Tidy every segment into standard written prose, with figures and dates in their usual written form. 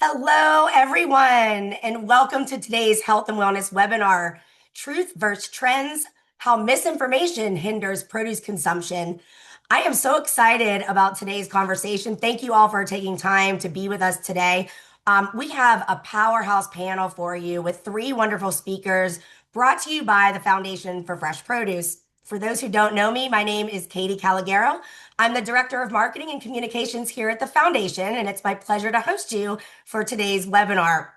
Hello, everyone, and welcome to today's health and wellness webinar, Truth versus Trends, How Misinformation Hinders Produce Consumption. I am so excited about today's conversation. Thank you all for taking time to be with us today. We have a powerhouse panel for you with three wonderful speakers brought to you by the Foundation for Fresh Produce. For those who don't know me, my name is Katie Calagero. I'm the Director of Marketing and Communications here at the Foundation, and it's my pleasure to host you for today's webinar.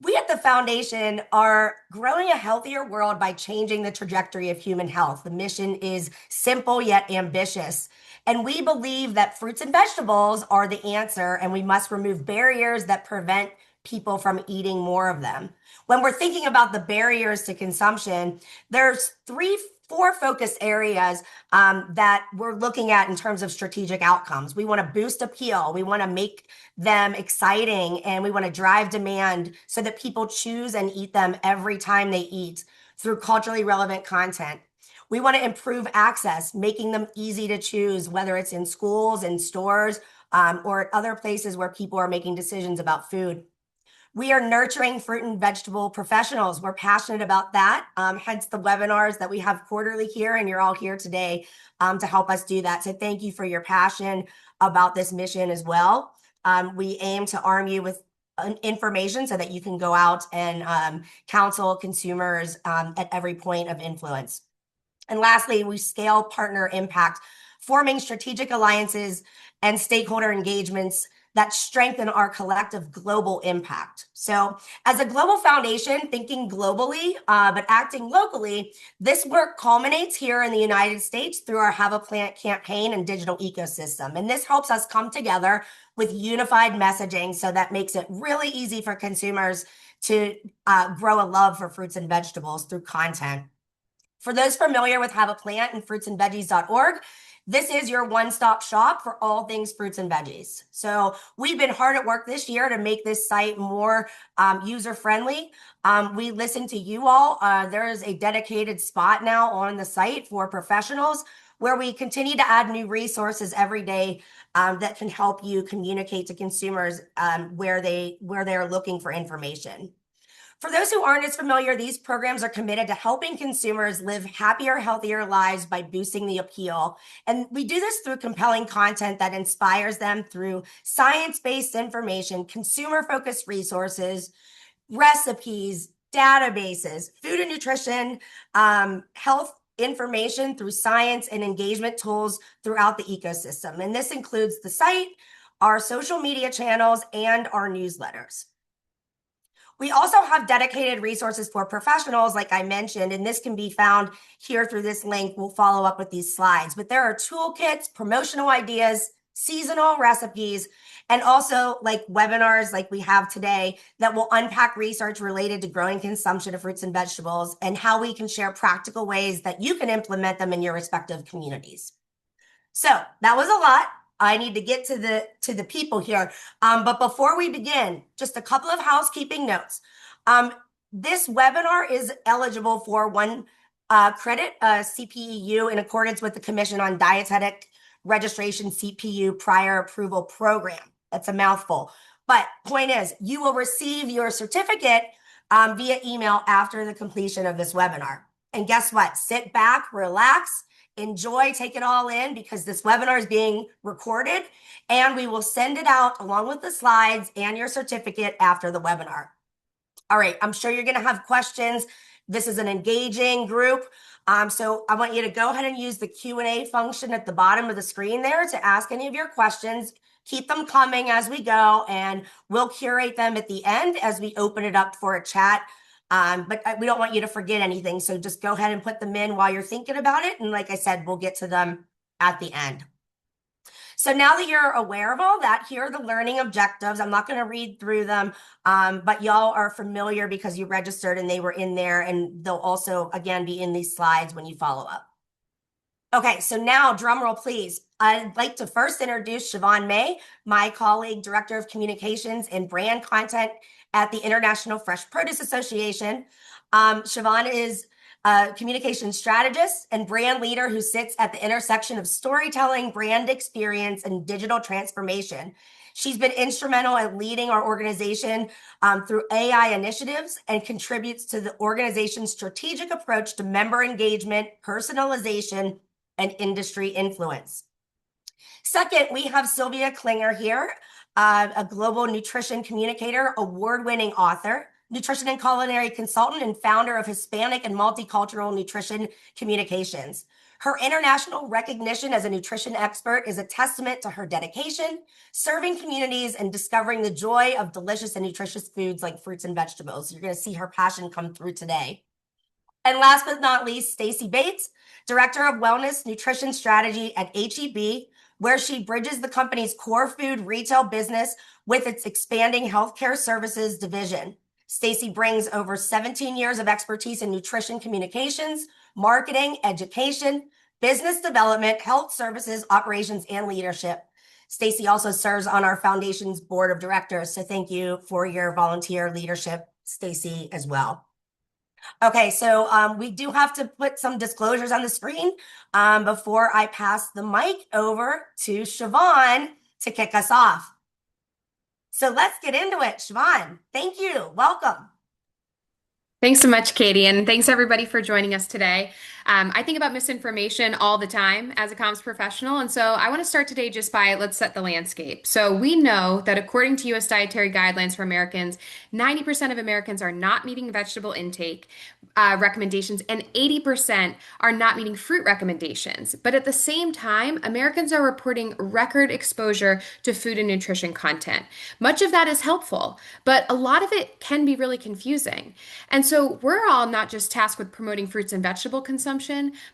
We at the Foundation are growing a healthier world by changing the trajectory of human health. The mission is simple yet ambitious. And we believe that fruits and vegetables are the answer, and we must remove barriers that prevent people from eating more of them. When we're thinking about the barriers to consumption, there's four focus areas that we're looking at in terms of strategic outcomes. We want to boost appeal. We want to make them exciting, and we want to drive demand so that people choose and eat them every time they eat through culturally relevant content. We want to improve access, making them easy to choose, whether it's in schools and stores or at other places where people are making decisions about food. We are nurturing fruit and vegetable professionals. We're passionate about that, hence the webinars that we have quarterly here, and you're all here today to help us do that. So thank you for your passion about this mission as well. We aim to arm you with information so that you can go out and counsel consumers at every point of influence. And lastly, we scale partner impact, forming strategic alliances and stakeholder engagements that strengthen our collective global impact. So as a global foundation, thinking globally, but acting locally, this work culminates here in the United States through our Have a Plant campaign and digital ecosystem. And this helps us come together with unified messaging, so that makes it really easy for consumers to grow a love for fruits and vegetables through content. For those familiar with Have a Plant and fruitsandveggies.org, this is your one-stop shop for all things fruits and veggies. So we've been hard at work this year to make this site more user-friendly. We listen to you all. There is a dedicated spot now on the site for professionals where we continue to add new resources every day that can help you communicate to consumers where they are looking for information. For those who aren't as familiar, these programs are committed to helping consumers live happier, healthier lives by boosting the appeal. And we do this through compelling content that inspires them through science-based information, consumer-focused resources, recipes, databases, food and nutrition, health information through science and engagement tools throughout the ecosystem. And this includes the site, our social media channels, and our newsletters. We also have dedicated resources for professionals, like I mentioned, and this can be found here through this link. We'll follow up with these slides, but there are toolkits, promotional ideas, seasonal recipes, and also like webinars like we have today that will unpack research related to growing consumption of fruits and vegetables and how we can share practical ways that you can implement them in your respective communities. So that was a lot. I need to get to the people here. But before we begin, just a couple of housekeeping notes. This webinar is eligible for one credit CPEU in accordance with the Commission on Dietetic Registration CPU Prior Approval Program. That's a mouthful. But point is, you will receive your certificate via email after the completion of this webinar. And guess what? Sit back, relax, enjoy, take it all in, because this webinar is being recorded and we will send it out along with the slides and your certificate after the webinar. All right, I'm sure you're going to have questions. This is an engaging group. So I want you to go ahead and use the Q&A function at the bottom of the screen there to ask any of your questions. Keep them coming as we go, and we'll curate them at the end as we open it up for a chat. But we don't want you to forget anything. So just go ahead and put them in while you're thinking about it. And like I said, we'll get to them at the end. So now that you're aware of all that, here are the learning objectives. I'm not going to read through them, but y'all are familiar because you registered and they were in there, and they'll also, again, be in these slides when you follow up. Okay, so now, drum roll, please. I'd like to first introduce Siobhan May, my colleague, Director of Communications and Brand Content at the International Fresh Produce Association. Siobhan is a communication strategist and brand leader who sits at the intersection of storytelling, brand experience, and digital transformation. She's been instrumental in leading our organization through AI initiatives and contributes to the organization's strategic approach to member engagement, personalization, and industry influence. Second, we have Sylvia Klinger here, a global nutrition communicator, award-winning author, nutrition and culinary consultant, and founder of Hispanic and Multicultural Nutrition Communications. Her international recognition as a nutrition expert is a testament to her dedication, serving communities and discovering the joy of delicious and nutritious foods like fruits and vegetables. You're going to see her passion come through today. And last but not least, Stacey Bates, Director of Wellness Nutrition Strategy at HEB, where she bridges the company's core food retail business with its expanding healthcare services division. Stacey brings over 17 years of expertise in nutrition communications, marketing, education, business development, health services, operations, and leadership. Stacey also serves on our foundation's board of directors, so thank you for your volunteer leadership, Stacey, as well. Okay, so we do have to put some disclosures on the screen before I pass the mic over to Siobhan to kick us off. So let's get into it. Siobhan, thank you. Welcome. Thanks so much, Katie, and thanks everybody for joining us today. I think about misinformation all the time as a comms professional, and so I want to start today just by let's set the landscape. So we know that according to U.S. dietary guidelines for Americans, 90% of Americans are not meeting vegetable intake recommendations, and 80% are not meeting fruit recommendations. But at the same time, Americans are reporting record exposure to food and nutrition content. Much of that is helpful, but a lot of it can be really confusing. And so we're all not just tasked with promoting fruits and vegetable consumption,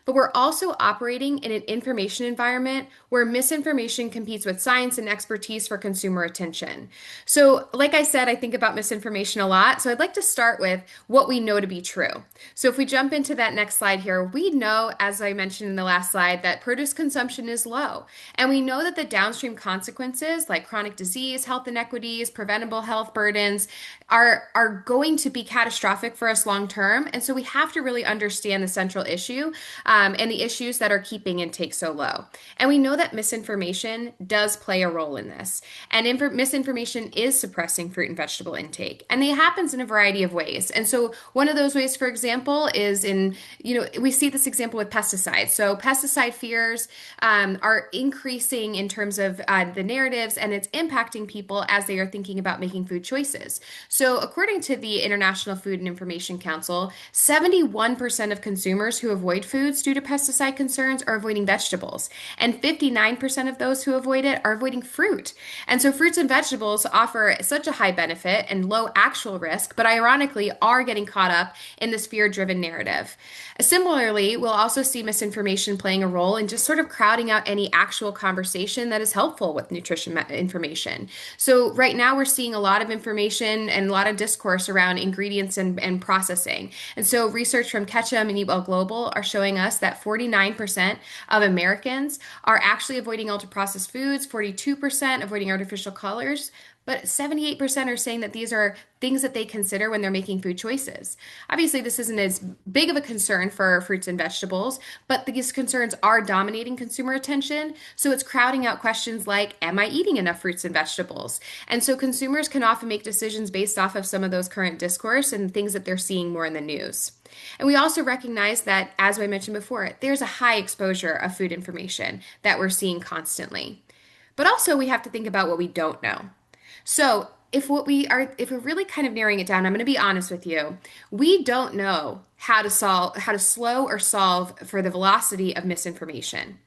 but we're also operating in an information environment where misinformation competes with science and expertise for consumer attention. So, like I said, I think about misinformation a lot. So I'd like to start with what we know to be true. So if we jump into that next slide here, we know, as I mentioned in the last slide, that produce consumption is low. And we know that the downstream consequences like chronic disease, health inequities, preventable health burdens are going to be catastrophic for us long term. And so we have to really understand the central issue and the issues that are keeping intake so low. And we know that misinformation does play a role in this. And misinformation is suppressing fruit and vegetable intake. And it happens in a variety of ways. And so one of those ways, for example, is we see this example with pesticides. So pesticide fears are increasing in terms of the narratives, and it's impacting people as they are thinking about making food choices. So according to the International Food and Information Council, 71% of consumers who avoid foods due to pesticide concerns are avoiding vegetables, and 59% of those who avoid it are avoiding fruit. And so fruits and vegetables offer such a high benefit and low actual risk, but ironically are getting caught up in this fear-driven narrative. Similarly, we'll also see misinformation playing a role in just sort of crowding out any actual conversation that is helpful with nutrition information. So right now we're seeing a lot of information and a lot of discourse around ingredients and processing. And so research from Ketchum and Eat Well Global are showing us that 49% of Americans are actually avoiding ultra-processed foods, 42% avoiding artificial colors, but 78% are saying that these are things that they consider when they're making food choices. Obviously, this isn't as big of a concern for fruits and vegetables, but these concerns are dominating consumer attention. So it's crowding out questions like, am I eating enough fruits and vegetables? And so consumers can often make decisions based off of some of those current discourse and things that they're seeing more in the news. And we also recognize that, as I mentioned before, there's a high exposure of food information that we're seeing constantly. But also we have to think about what we don't know. So if we're really kind of narrowing it down, I'm going to be honest with you. We don't know how to slow or solve for the velocity of misinformation.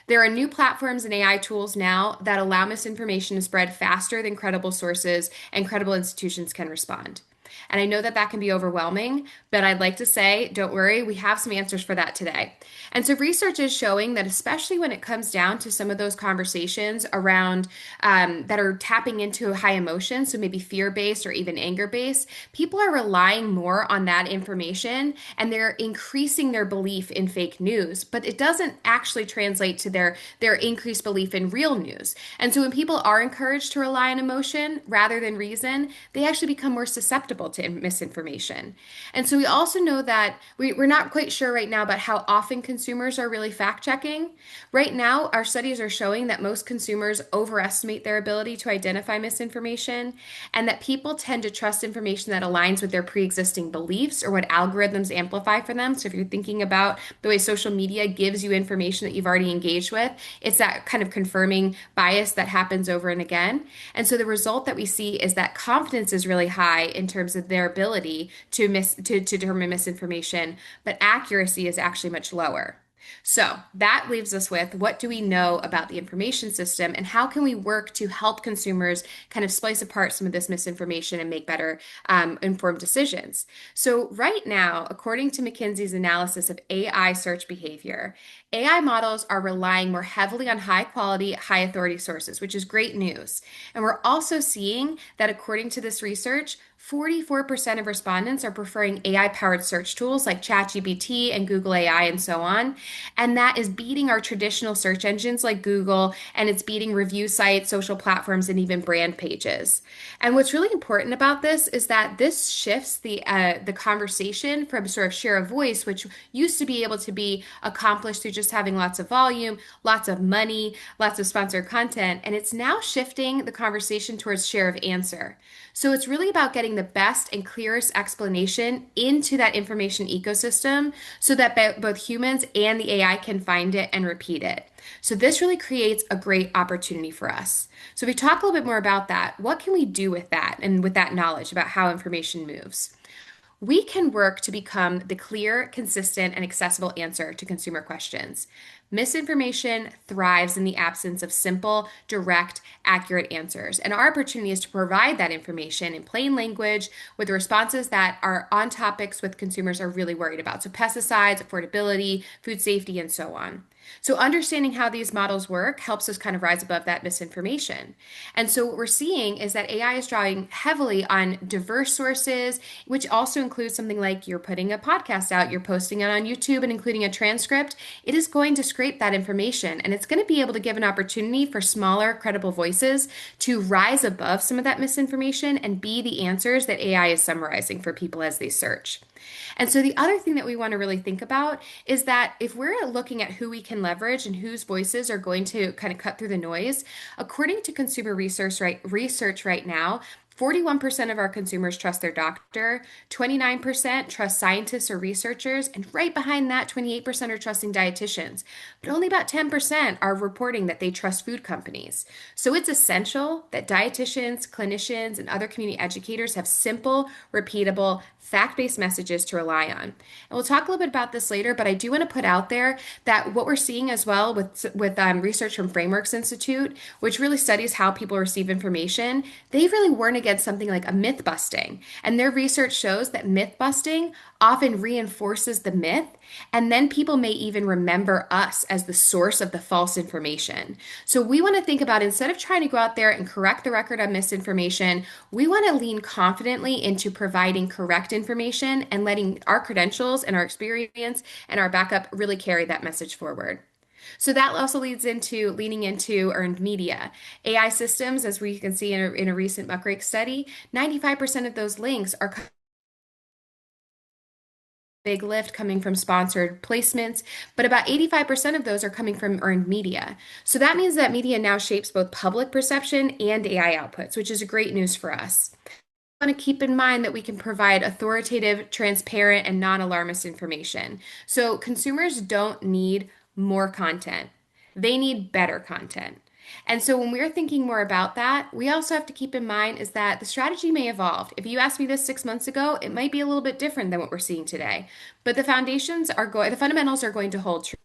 There are new platforms and AI tools now that allow misinformation to spread faster than credible sources and credible institutions can respond. And I know that that can be overwhelming, but I'd like to say, don't worry, we have some answers for that today. And so research is showing that especially when it comes down to some of those conversations around that are tapping into high emotions, so maybe fear-based or even anger-based, people are relying more on that information and they're increasing their belief in fake news, but it doesn't actually translate to their increased belief in real news. And so when people are encouraged to rely on emotion rather than reason, they actually become more susceptible susceptible to misinformation. And so we also know that we're not quite sure right now about how often consumers are really fact checking. Right now, our studies are showing that most consumers overestimate their ability to identify misinformation, and that people tend to trust information that aligns with their pre-existing beliefs or what algorithms amplify for them. So if you're thinking about the way social media gives you information that you've already engaged with, it's that kind of confirming bias that happens over and again. And so the result that we see is that confidence is really high in terms of their ability to determine misinformation, but accuracy is actually much lower. So that leaves us with, what do we know about the information system, and how can we work to help consumers kind of splice apart some of this misinformation and make better informed decisions? So right now, according to McKinsey's analysis of AI search behavior, AI models are relying more heavily on high quality, high authority sources, which is great news. And we're also seeing that, according to this research, 44% of respondents are preferring AI powered search tools like ChatGPT and Google AI and so on. And that is beating our traditional search engines like Google, and it's beating review sites, social platforms, and even brand pages. And what's really important about this is that this shifts the conversation from sort of share of voice, which used to be able to be accomplished through just having lots of volume, lots of money, lots of sponsored content, and it's now shifting the conversation towards share of answer. So it's really about getting the best and clearest explanation into that information ecosystem so that both humans and the AI can find it and repeat it. So this really creates a great opportunity for us. So if we talk a little bit more about that, what can we do with that and with that knowledge about how information moves? We can work to become the clear, consistent, and accessible answer to consumer questions. Misinformation thrives in the absence of simple, direct, accurate answers. And our opportunity is to provide that information in plain language with responses that are on topics with consumers are really worried about. So pesticides, affordability, food safety, and so on. So understanding how these models work helps us kind of rise above that misinformation. And so what we're seeing is that AI is drawing heavily on diverse sources, which also includes something like you're putting a podcast out, you're posting it on YouTube and including a transcript. It is going to scrape that information, and it's going to be able to give an opportunity for smaller, credible voices to rise above some of that misinformation and be the answers that AI is summarizing for people as they search. And so the other thing that we want to really think about is that if we're looking at who we can leverage and whose voices are going to kind of cut through the noise, according to consumer research right now, 41% of our consumers trust their doctor, 29% trust scientists or researchers, and right behind that, 28% are trusting dietitians. But only about 10% are reporting that they trust food companies. So it's essential that dietitians, clinicians, and other community educators have simple, repeatable, fact-based messages to rely on. And we'll talk a little bit about this later, but I do want to put out there that what we're seeing as well with research from Frameworks Institute, which really studies how people receive information, they really warn against something like a myth busting. And their research shows that myth busting often reinforces the myth, and then people may even remember us as the source of the false information. So we want to think about, instead of trying to go out there and correct the record on misinformation, we want to lean confidently into providing correct information and letting our credentials and our experience and our backup really carry that message forward. So that also leads into leaning into earned media. AI systems, as we can see in a recent Muckrake study, 95% of those links are big lift coming from sponsored placements, but about 85% of those are coming from earned media. So that means that media now shapes both public perception and AI outputs, which is great news for us. I want to keep in mind that we can provide authoritative, transparent, and non-alarmist information. So consumers don't need more content. They need better content. And so when we're thinking more about that, we also have to keep in mind is that the strategy may evolve. If you asked me this 6 months ago, it might be a little bit different than what we're seeing today. But the fundamentals are going to hold true.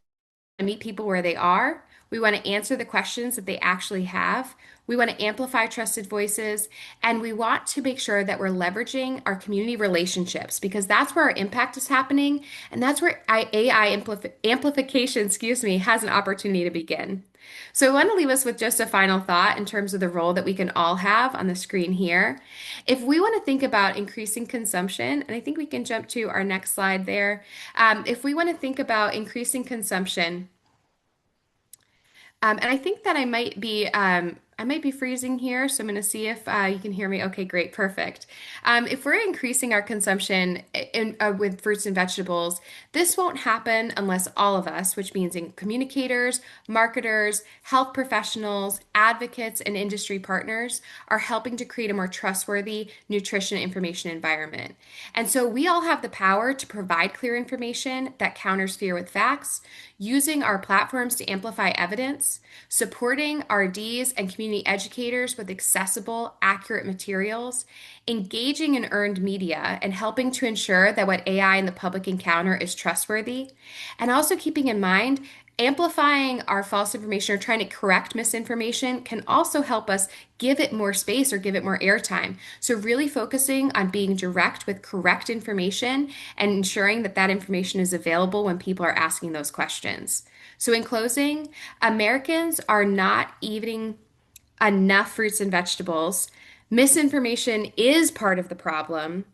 To meet people where they are. We want to answer the questions that they actually have. We want to amplify trusted voices, and we want to make sure that we're leveraging our community relationships, because that's where our impact is happening, and that's where AI amplification, has an opportunity to begin. So I want to leave us with just a final thought in terms of the role that we can all have on the screen here. If we want to think about increasing consumption, and I think we can jump to our next slide there. If we want to think about increasing consumption, and I think that I might be I might be freezing here, so I'm going to see if you can hear me. Okay, great, perfect. If we're increasing our consumption with fruits and vegetables, this won't happen unless all of us, which means in communicators, marketers, health professionals, advocates, and industry partners, are helping to create a more trustworthy nutrition information environment. And so we all have the power to provide clear information that counters fear with facts, using our platforms to amplify evidence, supporting RDs and community educators with accessible, accurate materials, engaging in earned media, and helping to ensure that what AI and the public encounter is trustworthy, and also keeping in mind amplifying our false information or trying to correct misinformation can also help us give it more space or give it more airtime. So, really focusing on being direct with correct information and ensuring that that information is available when people are asking those questions. So, in closing, Americans are not eating enough fruits and vegetables. Misinformation is part of the problem,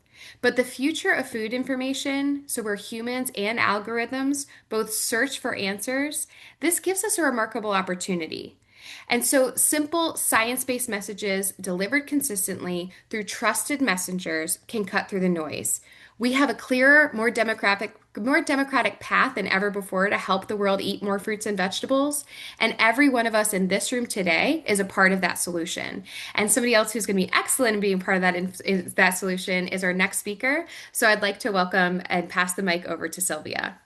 but the future of food information, so where humans and algorithms both search for answers, this gives us a remarkable opportunity. And so, simple science based messages delivered consistently through trusted messengers can cut through the noise. We have a clearer, more democratic path than ever before to help the world eat more fruits and vegetables. And every one of us in this room today is a part of that solution. And somebody else who's going to be excellent in being part of that solution is our next speaker. So I'd like to welcome and pass the mic over to Sylvia.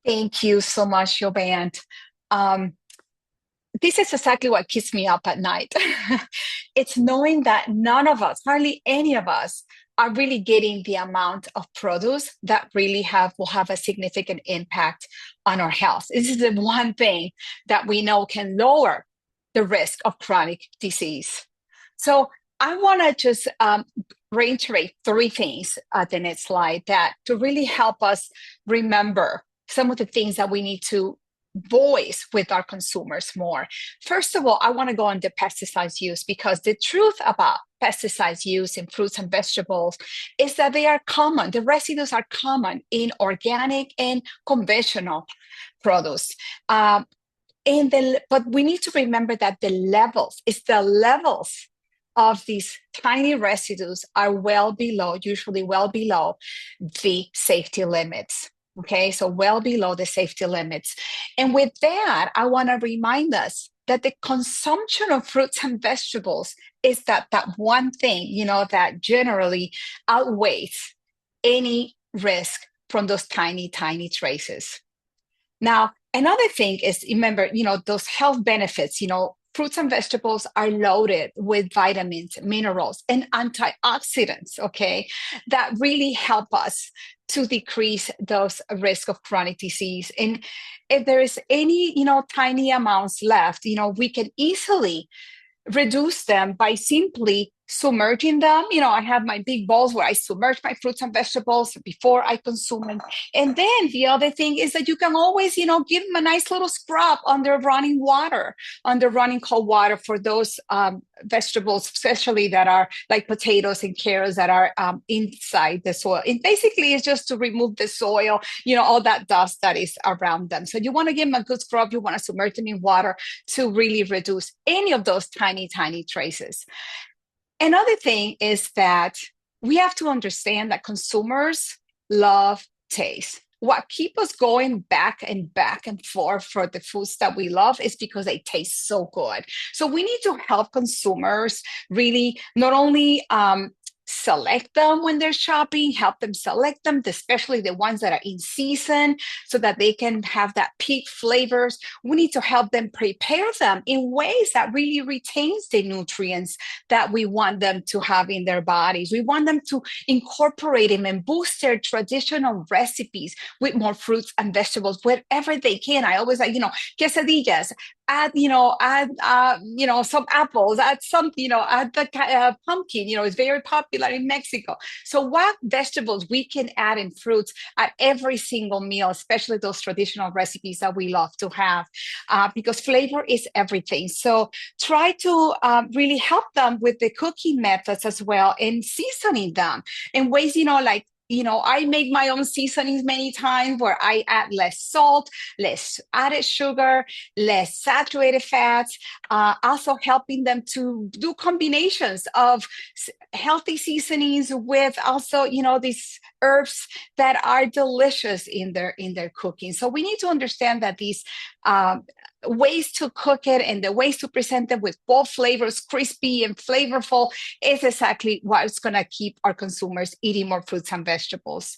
Thank you so much, Jovan. Um, this is exactly what keeps me up at night. It's knowing that none of us, hardly any of us, are really getting the amount of produce that really will have a significant impact on our health. This is the one thing that we know can lower the risk of chronic disease. So I want to just reiterate three things at the next slide that to really help us remember some of the things that we need to voice with our consumers more. First of all, I want to go on the pesticides use because the truth about pesticides use in fruits and vegetables is that they are common. The residues are common in organic and conventional produce. But we need to remember that the levels of these tiny residues are usually well below the safety limits. Okay, so well below the safety limits. And with that, I want to remind us that the consumption of fruits and vegetables is that one thing, that generally outweighs any risk from those tiny, tiny traces. Now, another thing is, remember, those health benefits, fruits and vegetables are loaded with vitamins, minerals, and antioxidants, okay, that really help us to decrease those risk of chronic disease. And if there is any, tiny amounts left, we can easily reduce them by simply submerging them. I have my big bowls where I submerge my fruits and vegetables before I consume them. And then the other thing is that you can always, give them a nice little scrub under running cold water for those vegetables, especially that are like potatoes and carrots that are inside the soil. And basically it's just to remove the soil, all that dust that is around them. So you want to give them a good scrub. You want to submerge them in water to really reduce any of those tiny, tiny traces. Another thing is that we have to understand that consumers love taste. What keeps us going back and forth for the foods that we love is because they taste so good. So we need to help consumers really not only select them when they're shopping, help them select them, especially the ones that are in season so that they can have that peak flavors. We need to help them prepare them in ways that really retains the nutrients that we want them to have in their bodies. We want them to incorporate them and boost their traditional recipes with more fruits and vegetables wherever they can. I always like, quesadillas, add some apples, add something, add the pumpkin, it's very popular in Mexico. So what vegetables we can add in fruits at every single meal, especially those traditional recipes that we love to have, because flavor is everything. So try to really help them with the cooking methods as well and seasoning them in ways, like I make my own seasonings many times where I add less salt, less added sugar, less saturated fats, also helping them to do combinations of healthy seasonings with also, these herbs that are delicious in their cooking. So we need to understand that these ways to cook it and the ways to present it with both flavors, crispy and flavorful, is exactly what's going to keep our consumers eating more fruits and vegetables.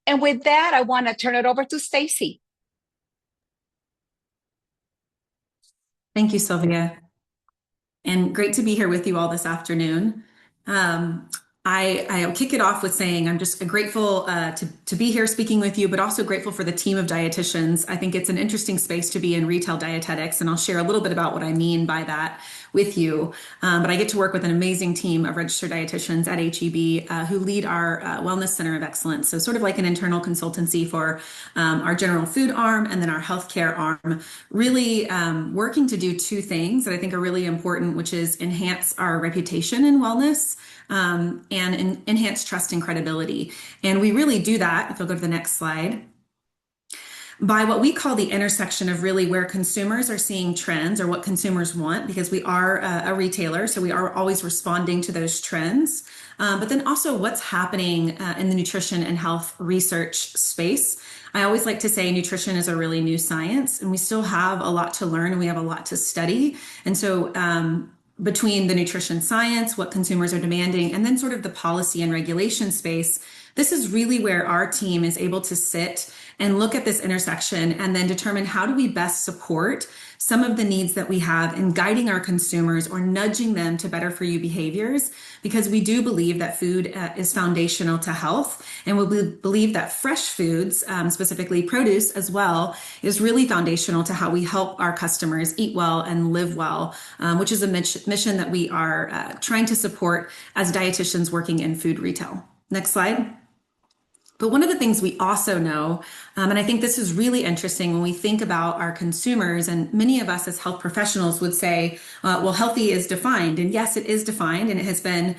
And with that, I want to turn it over to Stacy. Thank you, Sylvia. And great to be here with you all this afternoon. Um, I'll kick it off with saying I'm just grateful to be here speaking with you, but also grateful for the team of dietitians. I think it's an interesting space to be in retail dietetics, and I'll share a little bit about what I mean by that with you. But I get to work with an amazing team of registered dietitians at HEB who lead our Wellness Center of Excellence. So sort of like an internal consultancy for our general food arm and then our healthcare arm, really working to do two things that I think are really important, which is enhance our reputation in wellness and enhance trust and credibility. And we really do that, if you'll go to the next slide, by what we call the intersection of really where consumers are seeing trends or what consumers want, because we are a retailer, so we are always responding to those trends. But then also what's happening in the nutrition and health research space. I always like to say nutrition is a really new science, and we still have a lot to learn and we have a lot to study. And so between the nutrition science, what consumers are demanding, and then sort of the policy and regulation space, this is really where our team is able to sit and look at this intersection and then determine how do we best support some of the needs that we have in guiding our consumers or nudging them to better for you behaviors, because we do believe that food is foundational to health, and we believe that fresh foods, specifically produce as well, is really foundational to how we help our customers eat well and live well, which is a mission that we are trying to support as dietitians working in food retail. Next slide. But one of the things we also know, and I think this is really interesting when we think about our consumers, and many of us as health professionals would say, well, healthy is defined. And yes, it is defined, and it has been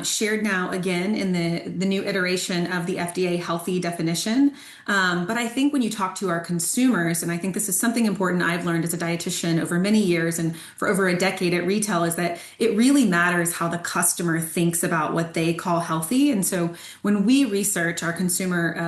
shared now again in the new iteration of the FDA healthy definition. But I think when you talk to our consumers, and I think this is something important I've learned as a dietitian over many years and for over a decade at retail, is that it really matters how the customer thinks about what they call healthy. And so when we research, our consumer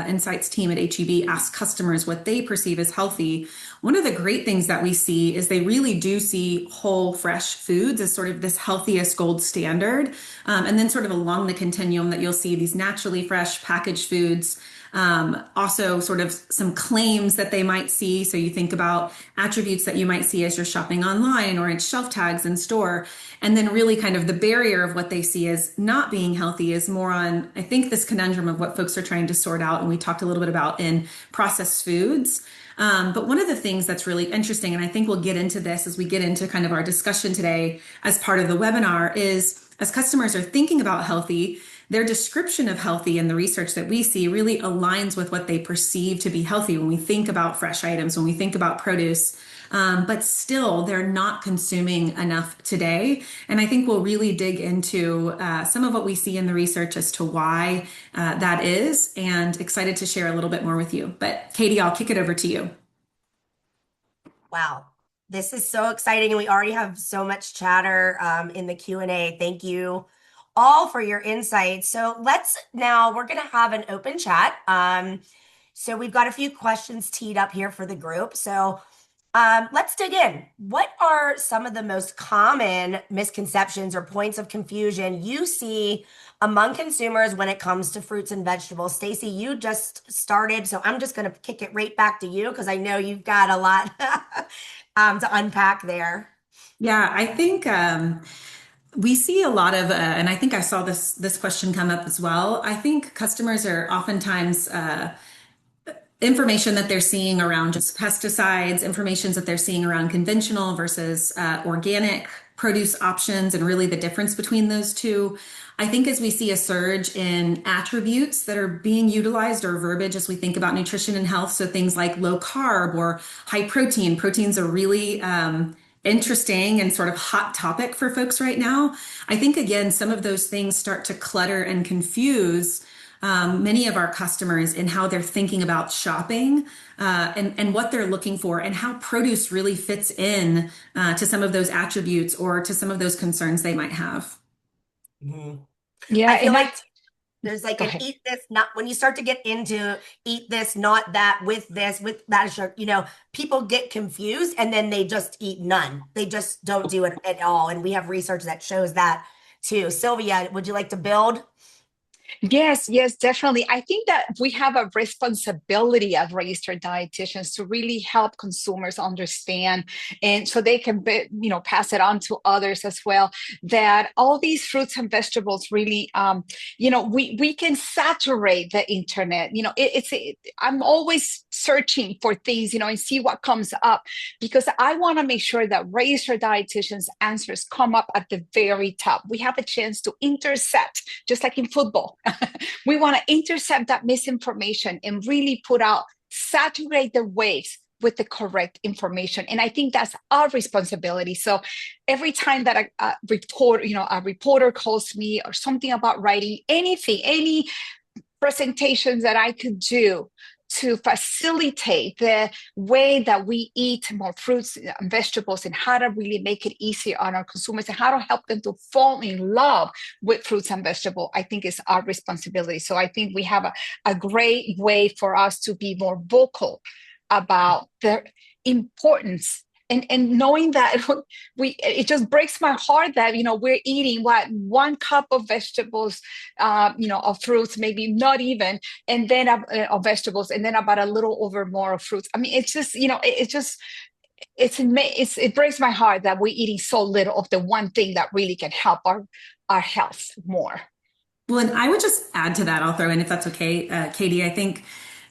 insights team at HEB asks customers what they perceive as healthy, one of the great things that we see is they really do see whole, fresh foods as sort of this healthiest gold standard. And then sort of along the continuum that you'll see these naturally fresh packaged foods. Also sort of some claims that they might see. So you think about attributes that you might see as you're shopping online or in shelf tags in store. And then really kind of the barrier of what they see as not being healthy is more on, I think, this conundrum of what folks are trying to sort out. And we talked a little bit about in processed foods. But one of the things that's really interesting, and I think we'll get into this as we get into kind of our discussion today as part of the webinar, is as customers are thinking about healthy, their description of healthy and the research that we see really aligns with what they perceive to be healthy when we think about fresh items, when we think about produce. But still, they're not consuming enough today. And I think we'll really dig into some of what we see in the research as to why that is, and excited to share a little bit more with you. But Katie, I'll kick it over to you. Wow. This is so exciting, and we already have so much chatter in the Q&A. Thank you all for your insights. So we're going to have an open chat. So we've got a few questions teed up here for the group. So let's dig in. What are some of the most common misconceptions or points of confusion you see among consumers when it comes to fruits and vegetables? Stacy, you just started, so I'm just going to kick it right back to you because I know you've got a lot to unpack there. Yeah, I think we see a lot of, and I think I saw this question come up as well. I think customers are oftentimes information that they're seeing around just pesticides, information that they're seeing around conventional versus organic produce options, and really the difference between those two. I think as we see a surge in attributes that are being utilized or verbiage as we think about nutrition and health, so things like low carb or high protein. Proteins are really interesting and sort of hot topic for folks right now. I think, again, some of those things start to clutter and confuse many of our customers in how they're thinking about shopping and what they're looking for and how produce really fits in to some of those attributes or to some of those concerns they might have. Mhm. Yeah, I feel and like there's like go an ahead. eat this, not when you start to get into eat this, not that, with this, with that, sure, people get confused and then they just eat none. They just don't do it at all. And we have research that shows that too. Sylvia, would you like to build? Yes, yes, definitely. I think that we have a responsibility as registered dietitians to really help consumers understand, and so they can, pass it on to others as well. That all these fruits and vegetables really, we can saturate the internet. I'm always searching for things, and see what comes up because I want to make sure that registered dietitians' answers come up at the very top. We have a chance to intercept, just like in football. We want to intercept that misinformation and really saturate the waves with the correct information. And I think that's our responsibility. So every time that a reporter calls me or something about writing anything, any presentations that I could do to facilitate the way that we eat more fruits and vegetables and how to really make it easier on our consumers and how to help them to fall in love with fruits and vegetables, I think is our responsibility. So I think we have a great way for us to be more vocal about the importance and knowing that it just breaks my heart that we're eating what 1 cup of vegetables, of fruits, maybe not even, and then of vegetables, and then about a little over more of fruits. I mean, it's just it breaks my heart that we're eating so little of the one thing that really can help our health more. Well, and I would just add to that, I'll throw in, if that's okay, Katie, I think,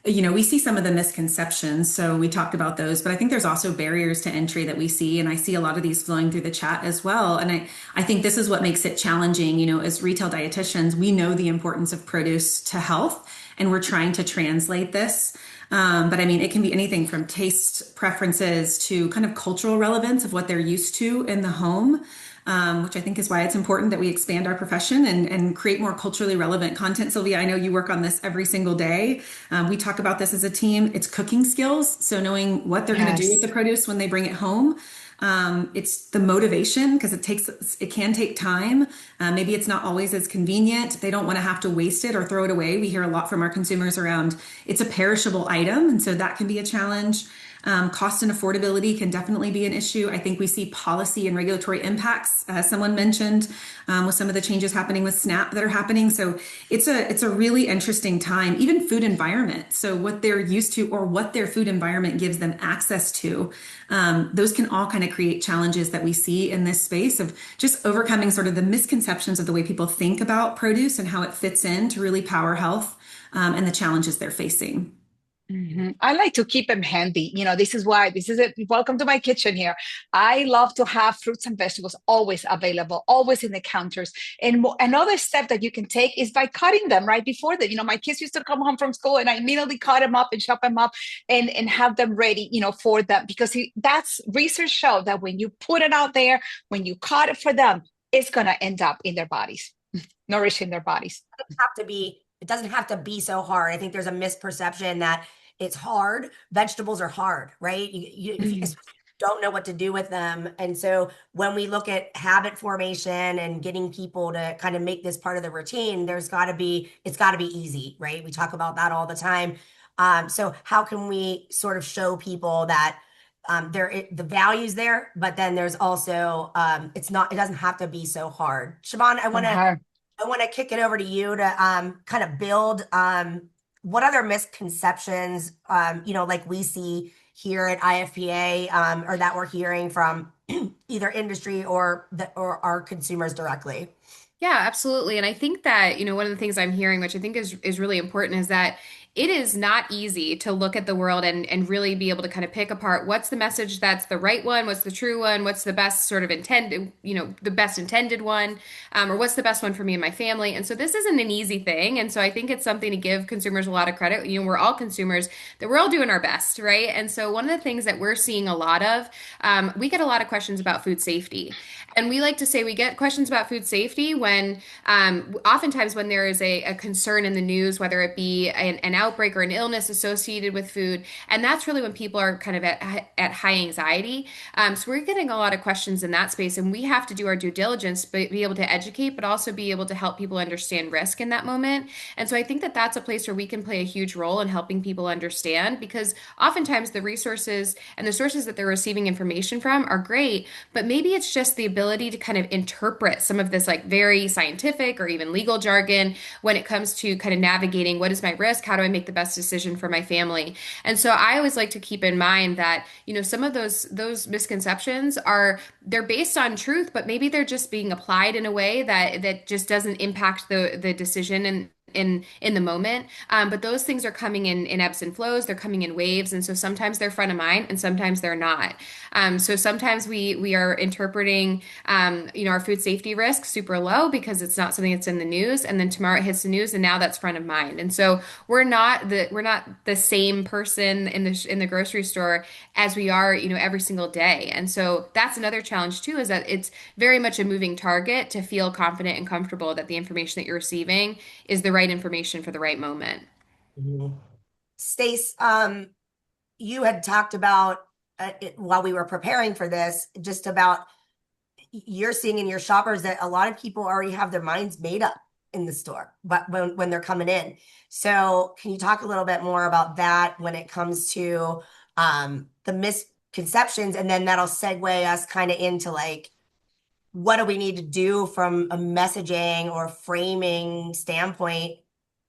we see some of the misconceptions. So we talked about those, but I think there's also barriers to entry that we see. And I see a lot of these flowing through the chat as well. And I think this is what makes it challenging. As retail dietitians, we know the importance of produce to health, and we're trying to translate this. But I mean, it can be anything from taste preferences to kind of cultural relevance of what they're used to in the home. Which I think is why it's important that we expand our profession and create more culturally relevant content. Sylvia, I know you work on this every single day. We talk about this as a team. It's cooking skills. So knowing what they're going to do with Yes. the produce when they bring it home. It's the motivation because it can take time. Maybe it's not always as convenient. They don't want to have to waste it or throw it away. We hear a lot from our consumers around it's a perishable item. And so that can be a challenge. Cost and affordability can definitely be an issue. I think we see policy and regulatory impacts, as someone mentioned, with some of the changes happening with SNAP that are happening. So it's a really interesting time, even food environment. So what they're used to or what their food environment gives them access to, those can all kind of create challenges that we see in this space of just overcoming sort of the misconceptions of the way people think about produce and how it fits in to really power health, and the challenges they're facing. I like to keep them handy. This is why this is it. Welcome to my kitchen here. I love to have fruits and vegetables always available, always in the counters. And another step that you can take is by cutting them right before that. My kids used to come home from school and I immediately cut them up and chop them up and have them ready, for them. Because that's research show that when you put it out there, when you cut it for them, it's going to end up in their bodies, nourishing their bodies. It doesn't have to be so hard. I think there's a misperception that it's hard. Vegetables are hard, right? If you Mhm. don't know what to do with them. And so when we look at habit formation and getting people to kind of make this part of the routine, it's got to be easy, right? We talk about that all the time. So how can we sort of show people that the value's there, but then there's also it doesn't have to be so hard. Siobhan, Uh-huh. I want to kick it over to you to kind of build what other misconceptions like we see here at IFPA, or that we're hearing from either industry or our consumers directly. Yeah, absolutely. And I think that, one of the things I'm hearing, which I think is really important, is that it is not easy to look at the world and really be able to kind of pick apart what's the message that's the right one, what's the true one, what's the best sort of intended, the best intended one, or what's the best one for me and my family. And so this isn't an easy thing. And so I think it's something to give consumers a lot of credit. We're all consumers, that we're all doing our best, right? And so one of the things that we're seeing a lot of, we get a lot of questions about food safety. And we like to say we get questions about food safety when oftentimes when there is a concern in the news, whether it be an outbreak or an illness associated with food, and that's really when people are kind of at high anxiety. So we're getting a lot of questions in that space, and we have to do our due diligence, but be able to educate, but also be able to help people understand risk in that moment. And so I think that that's a place where we can play a huge role in helping people understand, because oftentimes the resources and the sources that they're receiving information from are great, but maybe it's just the ability to kind of interpret some of this like very scientific or even legal jargon when it comes to kind of navigating what is my risk, how do I make the best decision for my family. And so I always like to keep in mind that, some of those misconceptions they're based on truth, but maybe they're just being applied in a way that just doesn't impact the decision in the moment. But those things are coming in ebbs and flows. They're coming in waves, and so sometimes they're front of mind, and sometimes they're not. So sometimes we are interpreting, our food safety risk super low because it's not something that's in the news, and then tomorrow it hits the news, and now that's front of mind. And so we're not the same person in the grocery store as we are, every single day. And so that's another challenge too, is that it's very much a moving target to feel confident and comfortable that the information that you're receiving is the right information for the right moment. Mhm. Stace, you had talked about while we were preparing for this, just about you're seeing in your shoppers that a lot of people already have their minds made up in the store, but when they're coming in. So can you talk a little bit more about that when it comes to the misconceptions, and then that'll segue us kind of into like, what do we need to do from a messaging or framing standpoint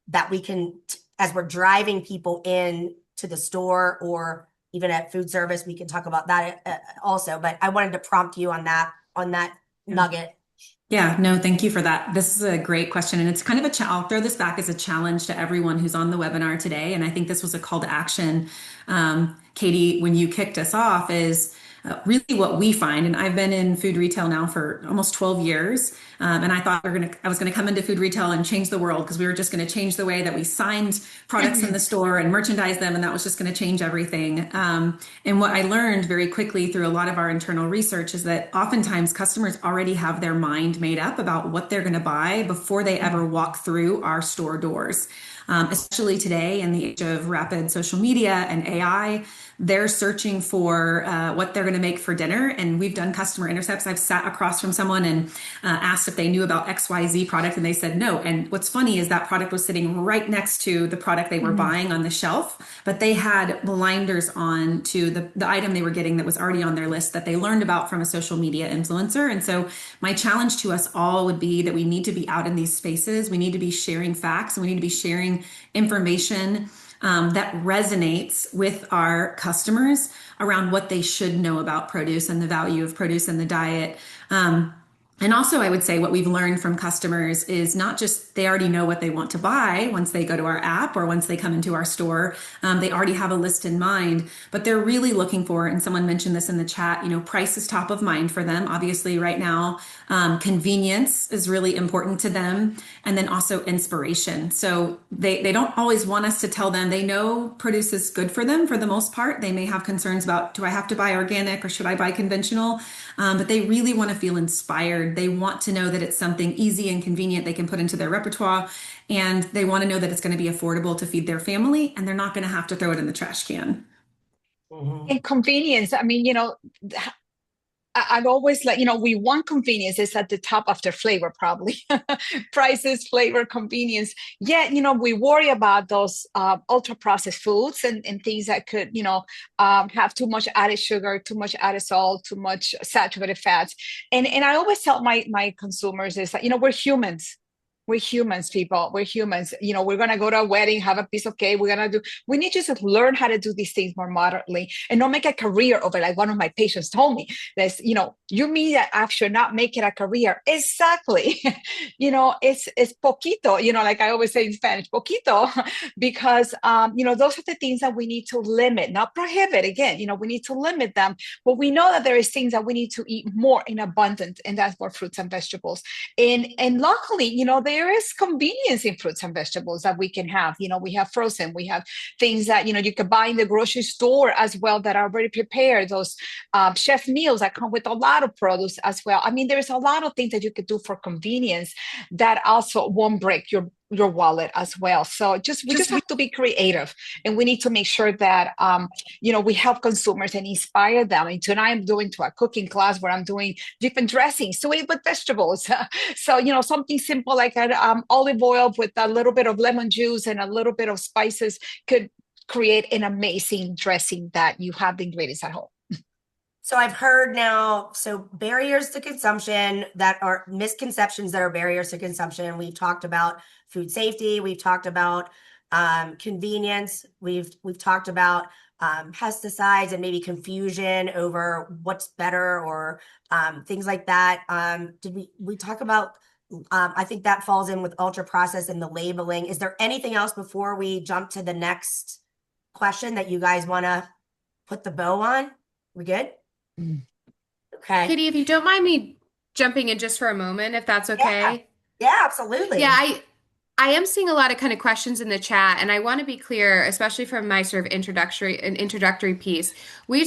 that we can, as we're driving people in to the store or even at food service, we can talk about that also. But I wanted to prompt you on that nugget. Yeah, no, thank you for that. This is a great question. And it's kind of I'll throw this back as a challenge to everyone who's on the webinar today. And I think this was a call to action. Katie, when you kicked us off, is really what we find. And I've been in food retail now for almost 12 years. And I thought I was going to come into food retail and change the world, because we were just going to change the way that we signed products in the store and merchandise them. And that was just going to change everything. And what I learned very quickly through a lot of our internal research is that oftentimes customers already have their mind made up about what they're going to buy before they ever walk through our store doors. Especially today in the age of rapid social media and AI, they're searching for what they're going to make for dinner. And we've done customer intercepts. I've sat across from someone and asked if they knew about XYZ product, and they said no. And what's funny is that product was sitting right next to the product they were buying on the shelf, but they had blinders on to the item they were getting that was already on their list that they learned about from a social media influencer. And so my challenge to us all would be that we need to be out in these spaces. We need to be sharing facts, and we need to be sharing information that resonates with our customers around what they should know about produce and the value of produce in the diet. And also, I would say what we've learned from customers is not just they already know what they want to buy once they go to our app or once they come into our store. They already have a list in mind, but they're really looking for, and someone mentioned this in the chat, price is top of mind for them. Obviously, right now, convenience is really important to them, and then also inspiration. So they don't always want us to tell them. They know produce is good for them for the most part. They may have concerns about, do I have to buy organic or should I buy conventional? But they really want to feel inspired. They want to know that it's something easy and convenient they can put into their repertoire. And they want to know that it's going to be affordable to feed their family, and they're not going to have to throw it in the trash can. And convenience, I mean, I've always we want convenience is at the top of the flavor, probably. Prices, flavor, convenience. Yet, we worry about those ultra processed foods and things that could, have too much added sugar, too much added salt, too much saturated fats. And I always tell my consumers is that, we're humans. We're humans, people. We're humans. We're going to go to a wedding, have a piece of cake. We need to just learn how to do these things more moderately and not make a career of it. Like one of my patients told me, this, you mean that I should not make it a career. Exactly. It's poquito, like I always say in Spanish, poquito, because, those are the things that we need to limit, not prohibit. Again, we need to limit them, but we know that there is things that we need to eat more in abundance, and that's more fruits and vegetables. And luckily, there is convenience in fruits and vegetables that we can have. We have frozen, we have things that, you can buy in the grocery store as well that are already prepared, those chef meals that come with a lot of produce as well. I mean, there's a lot of things that you could do for convenience that also won't break your wallet as well. So we just have to be creative, and we need to make sure that we help consumers and inspire them. And tonight I'm doing to a cooking class where I'm doing different dressings to eat with vegetables. So something simple like an olive oil with a little bit of lemon juice and a little bit of spices could create an amazing dressing that you have the ingredients at home. So I've heard now, barriers to consumption that are misconceptions that are barriers to consumption. We've talked about food safety. We've talked about convenience. We've talked about pesticides and maybe confusion over what's better or things like that. Did we talk about, I think that falls in with ultra processed and the labeling. Is there anything else before we jump to the next question that you guys want to put the bow on? We good? Okay. Katie, if you don't mind me jumping in just for a moment, if that's Yeah. okay. Yeah, absolutely. Yeah, I am seeing a lot of kind of questions in the chat, and I want to be clear, especially from my sort of introductory piece. I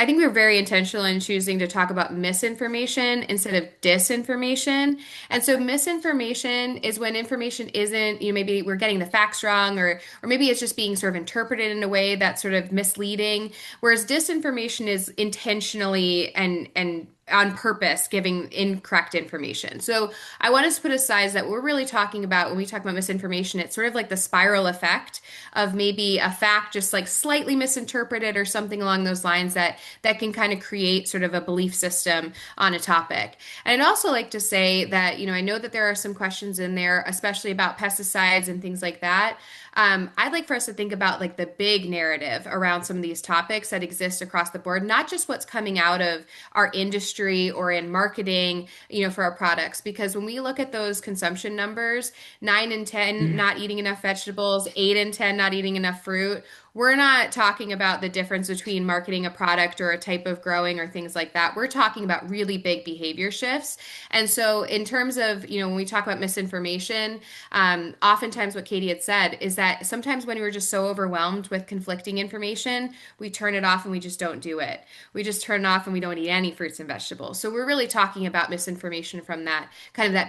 think we were very intentional in choosing to talk about misinformation instead of disinformation. And so misinformation is when information isn't, maybe we're getting the facts wrong, or maybe it's just being sort of interpreted in a way that's sort of misleading. Whereas disinformation is intentionally and on purpose giving incorrect information. So I want us to put aside that we're really talking about when we talk about misinformation, it's sort of like the spiral effect of maybe a fact just like slightly misinterpreted or something along those lines that can kind of create sort of a belief system on a topic. And I'd also like to say that, I know that there are some questions in there, especially about pesticides and things like that. I'd like for us to think about like the big narrative around some of these topics that exist across the board, not just what's coming out of our industry or in marketing, for our products. Because when we look at those consumption numbers, 9 in 10 not eating enough vegetables, 8 in 10 not eating enough fruit, we're not talking about the difference between marketing a product or a type of growing or things like that. We're talking about really big behavior shifts. And so in terms of, when we talk about misinformation, oftentimes what Katie had said is that sometimes when we're just so overwhelmed with conflicting information, we turn it off and we just don't do it. We just turn it off and we don't eat any fruits and vegetables. So we're really talking about misinformation from that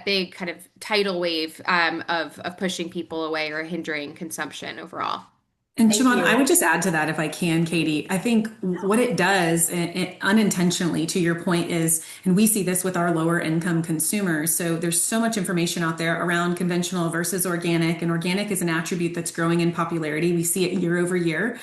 big kind of tidal wave of pushing people away or hindering consumption overall. And Thank Siobhan, you. I would just add to that if I can, Katie. I think what it does, unintentionally, to your point, is, and we see this with our lower income consumers. So there's so much information out there around conventional versus organic, and organic is an attribute that's growing in popularity. We see it year over year,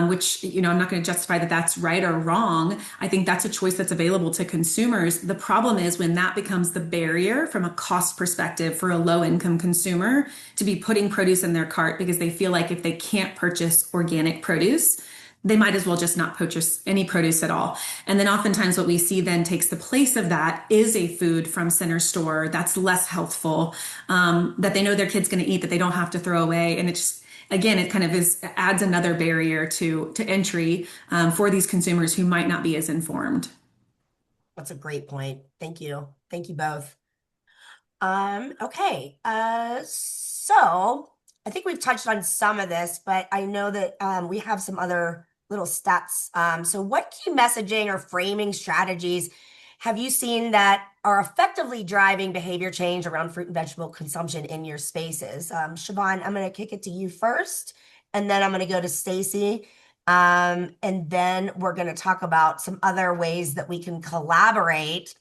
which, I'm not going to justify that that's right or wrong. I think that's a choice that's available to consumers. The problem is when that becomes the barrier from a cost perspective for a low income consumer to be putting produce in their cart because they feel like if they can't purchase organic produce, they might as well just not purchase any produce at all. And then oftentimes what we see then takes the place of that is a food from center store that's less healthful, that they know their kid's going to eat, that they don't have to throw away. And it's again, it kind of adds another barrier to entry for these consumers who might not be as informed. That's a great point. Thank you. Thank you both. Okay. So I think we've touched on some of this, but I know that we have some other little stats. So what key messaging or framing strategies have you seen that are effectively driving behavior change around fruit and vegetable consumption in your spaces? Siobhan, I'm going to kick it to you first, and then I'm going to go to Stacy. And then we're going to talk about some other ways that we can collaborate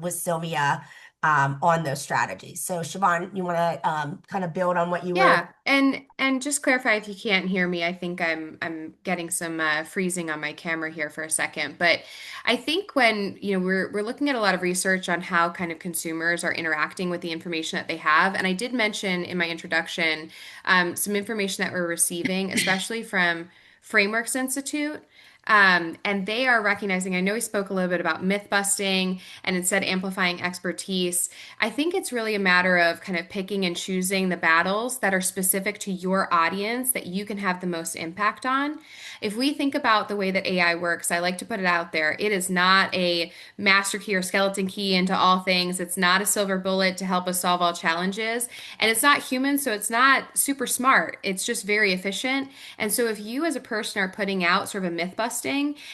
with Sylvia on those strategies. So Siobhan, you want to kind of build on what you were. Yeah, and just clarify if you can't hear me. I think I'm getting some freezing on my camera here for a second. But I think when, we're looking at a lot of research on how kind of consumers are interacting with the information that they have. And I did mention in my introduction some information that we're receiving, especially from Frameworks Institute. And they are recognizing, I know we spoke a little bit about myth busting and instead amplifying expertise. I think it's really a matter of kind of picking and choosing the battles that are specific to your audience that you can have the most impact on. If we think about the way that AI works, I like to put it out there. It is not a master key or skeleton key into all things. It's not a silver bullet to help us solve all challenges. And it's not human, so it's not super smart. It's just very efficient. And so if you as a person are putting out sort of a myth busting,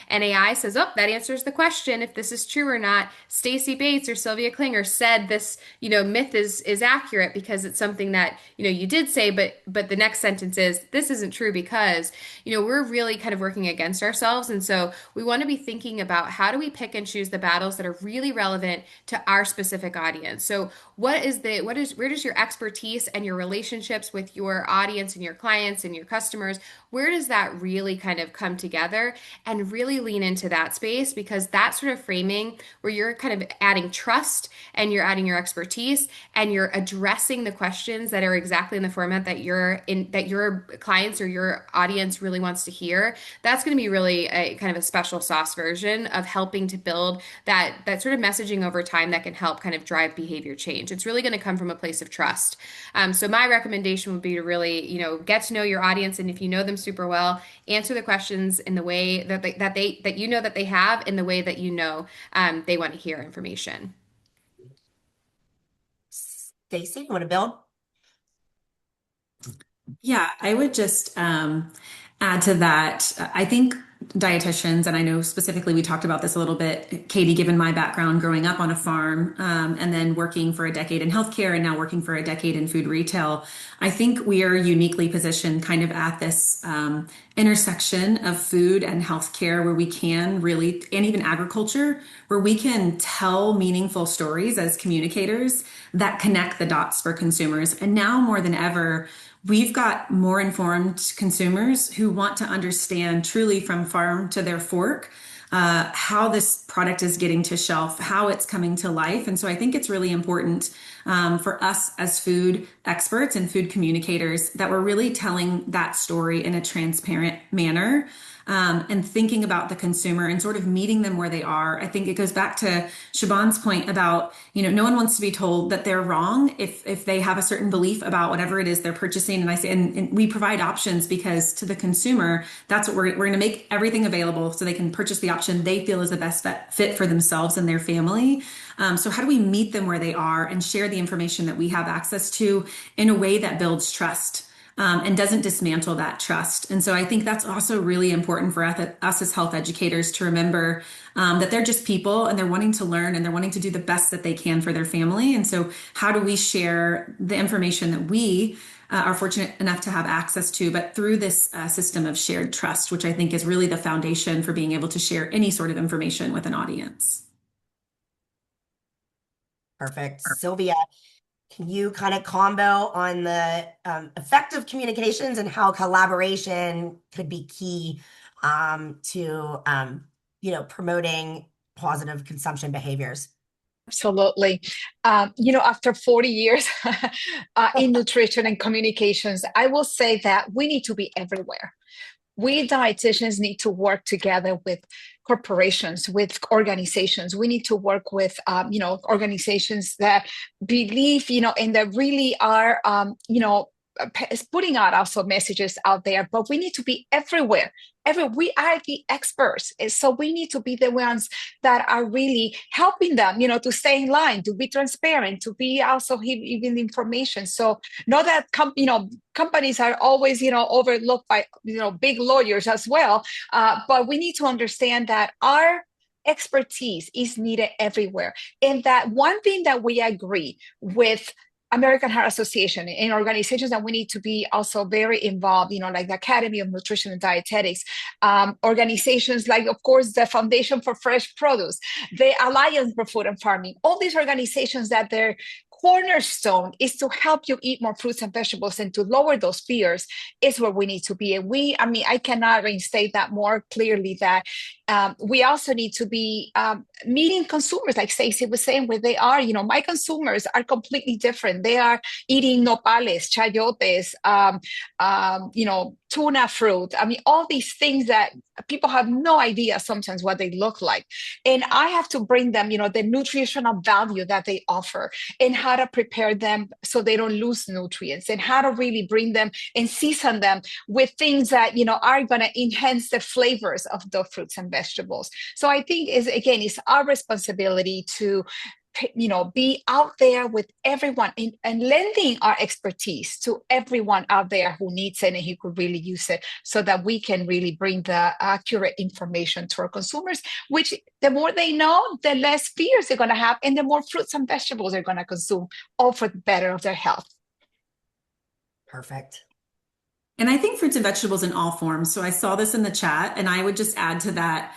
and AI says, oh, that answers the question if this is true or not. Stacey Bates or Sylvia Klinger said this, myth is accurate because it's something that, you did say, but the next sentence is this isn't true because, we're really kind of working against ourselves. And so we want to be thinking about how do we pick and choose the battles that are really relevant to our specific audience. So where does your expertise and your relationships with your audience and your clients and your customers, where does that really kind of come together? And really lean into that space, because that sort of framing where you're kind of adding trust and you're adding your expertise and you're addressing the questions that are exactly in the format that that your clients or your audience really wants to hear, that's going to be really a kind of a special sauce version of helping to build that sort of messaging over time that can help kind of drive behavior change. It's really going to come from a place of trust. So my recommendation would be to really, get to know your audience, and if you know them super well, answer the questions in the way that they have in the way that they want to hear information. Stacey, you want to build? Yeah, I would just add to that. I think dietitians, and I know specifically we talked about this a little bit, Katie, given my background growing up on a farm and then working for a decade in healthcare and now working for a decade in food retail, I think we are uniquely positioned kind of at this intersection of food and healthcare where we can really, and even agriculture, where we can tell meaningful stories as communicators that connect the dots for consumers. And now more than ever, we've got more informed consumers who want to understand truly from farm to their fork how this product is getting to shelf, how it's coming to life. And so I think it's really important for us as food experts and food communicators that we're really telling that story in a transparent manner. And thinking about the consumer and sort of meeting them where they are. I think it goes back to Siobhan's point about, no one wants to be told that they're wrong if they have a certain belief about whatever it is they're purchasing. And I say, and we provide options because to the consumer, that's what we're going to make everything available so they can purchase the option they feel is the best fit for themselves and their family. So how do we meet them where they are and share the information that we have access to in a way that builds trust? And doesn't dismantle that trust. And so I think that's also really important for us as health educators to remember that they're just people and they're wanting to learn and they're wanting to do the best that they can for their family. And so how do we share the information that we are fortunate enough to have access to, but through this system of shared trust, which I think is really the foundation for being able to share any sort of information with an audience. Perfect. Sylvia, can you kind of combo on the effective communications and how collaboration could be key to promoting positive consumption behaviors? Absolutely. After 40 years in nutrition and communications, I will say that we need to be everywhere. We dietitians need to work together with corporations, with organizations. We need to work with, organizations that believe, and that really are, putting out also messages out there. But we need to be everywhere. We are the experts, so we need to be the ones that are really helping them, to stay in line, to be transparent, to be also giving information. So know that companies are always, overlooked by big lawyers as well. But we need to understand that our expertise is needed everywhere, and that one thing that we agree with American Heart Association, in organizations that we need to be also very involved, like the Academy of Nutrition and Dietetics, organizations like, of course, the Foundation for Fresh Produce, the Alliance for Food and Farming, all these organizations that their cornerstone is to help you eat more fruits and vegetables and to lower those fears is where we need to be. And I cannot reinstate that more clearly that we also need to be meeting consumers, like Stacey was saying, where they are. My consumers are completely different. They are eating nopales, chayotes, tuna fruit. I mean, all these things that people have no idea sometimes what they look like. And I have to bring them, the nutritional value that they offer and how to prepare them so they don't lose nutrients and how to really bring them and season them with things that, are going to enhance the flavors of the fruits and vegetables. So I think it's our responsibility to be out there with everyone and lending our expertise to everyone out there who needs it and who could really use it so that we can really bring the accurate information to our consumers, which the more they know, the less fears they're going to have and the more fruits and vegetables they're going to consume, all for the better of their health. Perfect. And I think fruits and vegetables in all forms. So I saw this in the chat, and I would just add to that.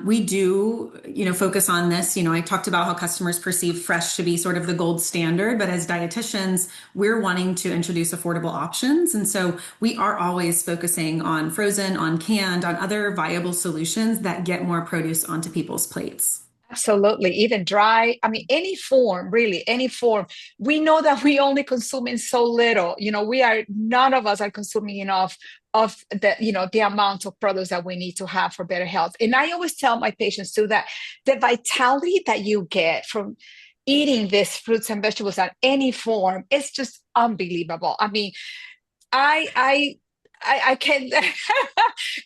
We do, focus on this. I talked about how customers perceive fresh to be sort of the gold standard, but as dietitians, we're wanting to introduce affordable options. And so we are always focusing on frozen, on canned, on other viable solutions that get more produce onto people's plates. Absolutely. Even dry. I mean, any form, really, any form. We know that we only consuming so little. None of us are consuming enough of the amount of products that we need to have for better health. And I always tell my patients too that the vitality that you get from eating these fruits and vegetables in any form is just unbelievable. I mean, I can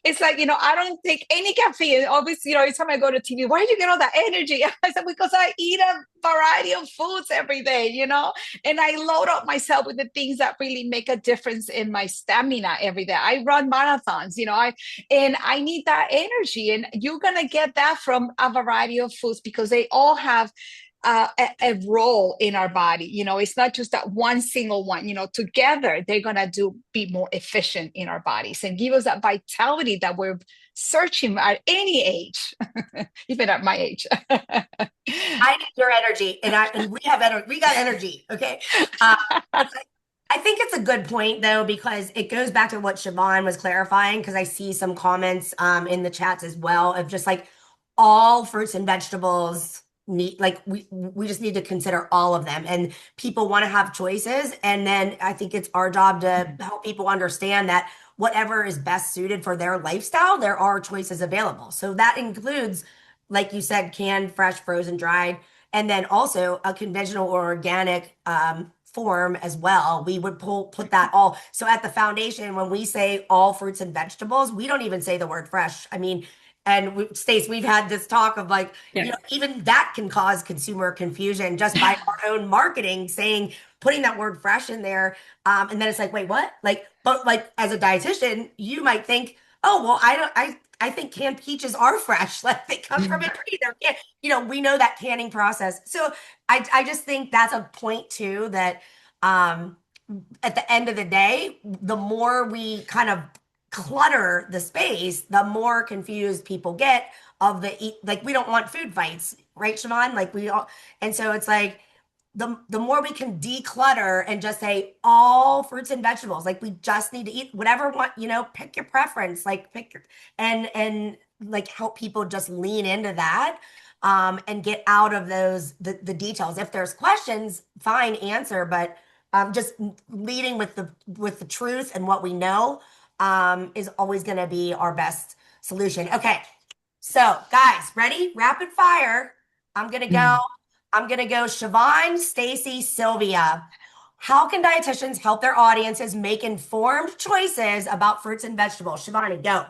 it's like, I don't take any caffeine. Obviously, every time I go to TV, where do you get all that energy? I said, because I eat a variety of foods every day, and I load up myself with the things that really make a difference in my stamina every day. I run marathons, and I need that energy. And you're going to get that from a variety of foods because they all have a role in our body. It's not just that one single one. Together they're gonna be more efficient in our bodies and give us that vitality that we're searching at any age, even at my age. I need your energy, and we have energy. We got energy. Okay. I think it's a good point though, because it goes back to what Siobhan was clarifying, because I see some comments in the chats as well of just like all fruits and vegetables need, like we just need to consider all of them, and people want to have choices. And then I think it's our job to help people understand that whatever is best suited for their lifestyle, there are choices available. So that includes, like you said, canned, fresh, frozen, dried, and then also a conventional or organic form as well. We would put that all. So at the foundation, when we say all fruits and vegetables, we don't even say the word fresh. I mean, and Stace, we've had this talk of like, even that can cause consumer confusion just by our own marketing saying, putting that word fresh in there. And then it's like, wait, what? But as a dietitian, you might think, oh, well, I think canned peaches are fresh. Like they come from a tree. We know that canning process. So I just think that's a point too, that at the end of the day, the more we kind of clutter the space, the more confused people get of like we don't want food fights, right, Siobhan? Like we all, and so it's like the more we can declutter and just say all fruits and vegetables, like we just need to eat whatever one, pick your preference, like pick your, and like help people just lean into that. And get out of the details. If there's questions, fine, answer, but just leading with the truth and what we know is always going to be our best solution. Okay. So guys, ready? Rapid fire. I'm going to go Siobhan, Stacy, Sylvia. How can dietitians help their audiences make informed choices about fruits and vegetables? Siobhan, go.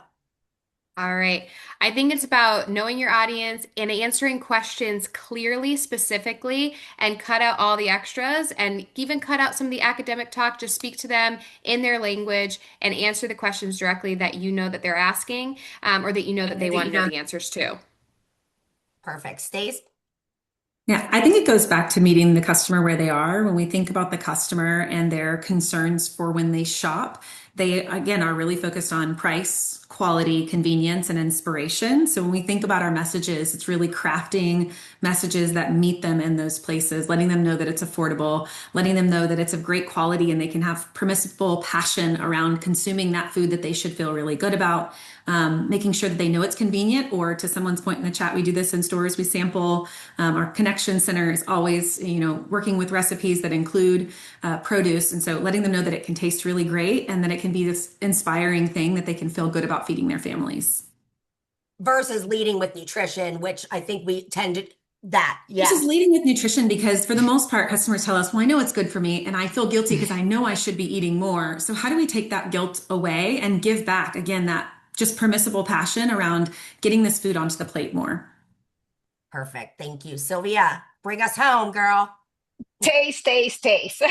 All right. I think it's about knowing your audience and answering questions clearly, specifically, and cut out all the extras and even cut out some of the academic talk. Just speak to them in their language and answer the questions directly that you know that they're asking, or that you know that they want to know the answers to. Perfect. Stace? Yeah, I think it goes back to meeting the customer where they are. When we think about the customer and their concerns for when they shop, they again are really focused on price, quality, convenience, and inspiration. So when we think about our messages, it's really crafting messages that meet them in those places, letting them know that it's affordable, letting them know that it's of great quality and they can have permissible passion around consuming that food that they should feel really good about. Making sure that they know it's convenient, or to someone's point in the chat, we do this in stores. We sample. Our connection center is always, working with recipes that include produce, and so letting them know that it can taste really great and that it can be this inspiring thing that they can feel good about feeding their families. Versus leading with nutrition, which I think we tend to that. This is Yes. leading with nutrition because for the most part, customers tell us, well, I know it's good for me and I feel guilty because I know I should be eating more. So how do we take that guilt away and give back, again, that just permissible passion around getting this food onto the plate more? Perfect. Thank you, Sylvia. Bring us home, girl. Taste, taste, taste.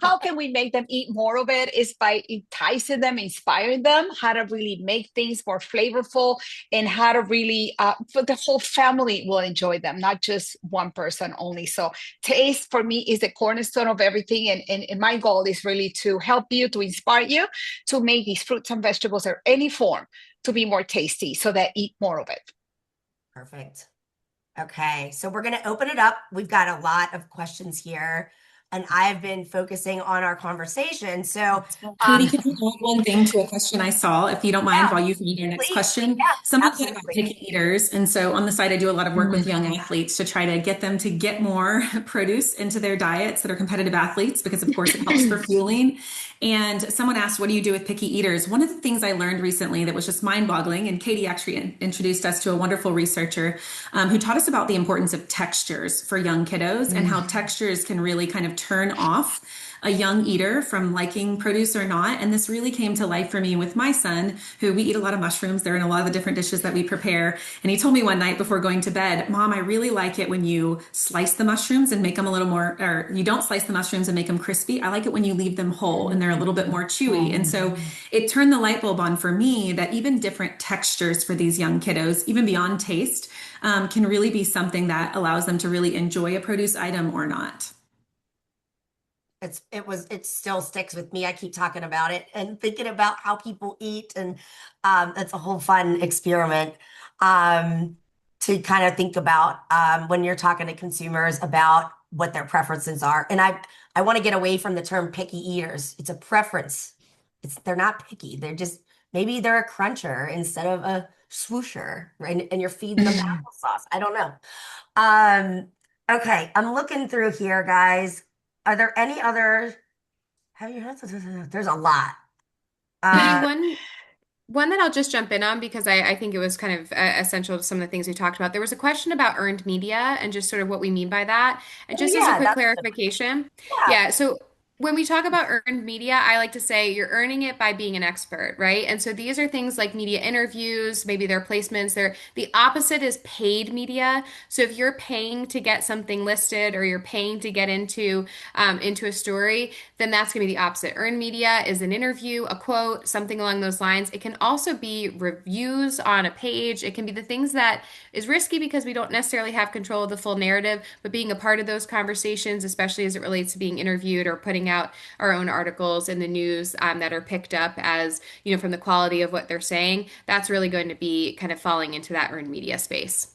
How can we make them eat more of it? Is by enticing them, inspiring them, how to really make things more flavorful, and how to really, for the whole family will enjoy them, not just one person only. So taste for me is the cornerstone of everything. And my goal is really to help you, to inspire you, to make these fruits and vegetables or any form to be more tasty so that eat more of it. Perfect. Okay, so we're going to open it up. We've got a lot of questions here, and I've been focusing on our conversation. So, Katie, could you add one thing to a question I saw, if you don't mind, yeah, while you read your next please. question? Yeah, Someone said about absolutely. picky eaters. And so on the side, I do a lot of work with young athletes to try to get them to get more produce into their diets that are competitive athletes, because of course it helps for fueling. And someone asked, what do you do with picky eaters? One of the things I learned recently that was just mind-boggling, and Katie actually introduced us to a wonderful researcher who taught us about the importance of textures for young kiddos and how textures can really kind of turn off a young eater from liking produce or not. And this really came to life for me with my son, who we eat a lot of mushrooms. They're in a lot of the different dishes that we prepare. And he told me one night before going to bed, Mom, I really like it when you slice the mushrooms and make them a little more, or you don't slice the mushrooms and make them crispy. I like it when you leave them whole and they're a little bit more chewy. And so it turned the light bulb on for me that even different textures for these young kiddos, even beyond taste, can really be something that allows them to really enjoy a produce item or not. It still sticks with me. I keep talking about it and thinking about how people eat, and it's a whole fun experiment to kind of think about when you're talking to consumers about what their preferences are. And I want to get away from the term picky eaters. It's a preference. They're not picky. They're just, maybe they're a cruncher instead of a swoosher, right? And you're feeding them applesauce. I don't know. Okay, I'm looking through here, guys. Are there any other? Have you heard? There's a lot. Katie, Uh, one that I'll just jump in on because I think it was kind of essential to some of the things we talked about. There was a question about earned media and just sort of what we mean by that. And oh just as a yeah, quick that's a good one. clarification, Yeah. yeah, so when we talk about earned media, I like to say you're earning it by being an expert, right? And so these are things like media interviews, maybe their placements. The opposite is paid media. So if you're paying to get something listed or you're paying to get into a story, then that's going to be the opposite. Earned media is an interview, a quote, something along those lines. It can also be reviews on a page. It can be the things that is risky because we don't necessarily have control of the full narrative, but being a part of those conversations, especially as it relates to being interviewed or putting out our own articles in the news that are picked up as, from the quality of what they're saying, that's really going to be kind of falling into that earned media space.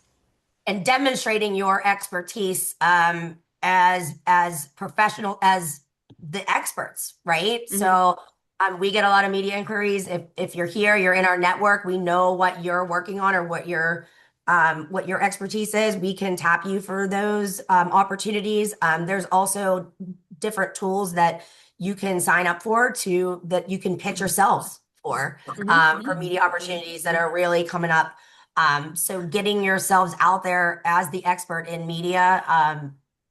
And demonstrating your expertise as professional as the experts, right? Mm-hmm. So we get a lot of media inquiries. If you're here, you're in our network, we know what you're working on or what your expertise is. We can tap you for those opportunities. There's also different tools that you can sign up for that you can pitch yourselves for media opportunities that are really coming up. So getting yourselves out there as the expert in media